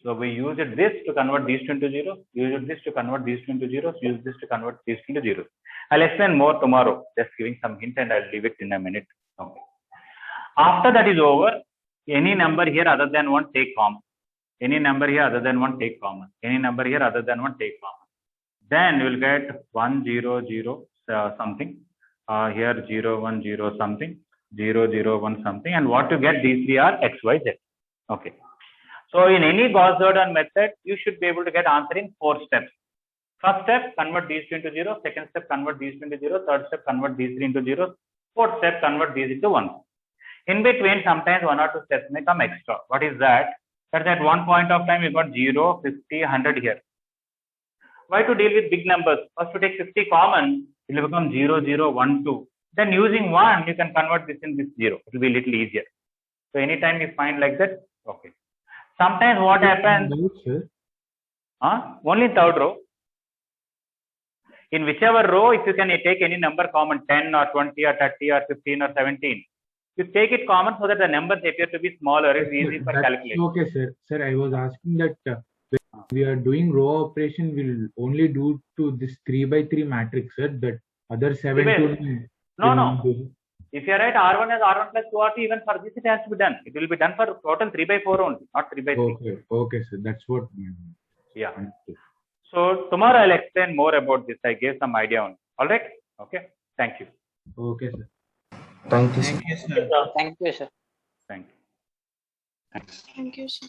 So we used this to convert these two into 0, use this to convert these two into 0, use this to convert these two into 0. I'll explain more tomorrow, just giving some hint and I'll leave it in a minute. Okay. After that is over, any number here other than 1 take common. Any number here other than 1 take common. Any number here other than 1 take common. Then you will get 1, 0, 0 something. Here 0, 1, 0 something. 0, 0, 1 something. And what you get, these three are x, y, z. Okay. So in any Gauss-Jordan method, you should be able to get answer in 4 steps. First step, convert these two into 0. Second step, convert these two into 0. Third step, convert these three into 0. Fourth step, convert these into 1. In between, sometimes 1 or 2 steps may come extra. What is that? That at one point of time, you got 0, 50, 100 here. Why to deal with big numbers? First to take 50 common, it will become 0, 0, 1, 2. Then using 1, you can convert this in this 0. It will be a little easier. So anytime you find like that, okay. Sometimes what happens, only third row. In whichever row, if you can take any number common, 10 or 20 or 30 or 15 or 17, you take it common so that the numbers appear to be smaller. It's easy for That's calculation. okay, sir. Sir, I was asking that when we are doing row operation, we'll only do to this 3 by 3 matrix, sir. That other 7 by- to No, will no. not do. If you write R1 as R1 plus 2RT, even for this it has to be done. It will be done for total 3 by 4 only, not 3 by 3. Okay, sir. That's what. Yeah. So tomorrow I'll explain more about this. I gave some idea on. All right. Okay. Thank you. Okay, sir. Thank you, sir. Thank you, sir. Thank you, sir. Thank you. Thank you, sir.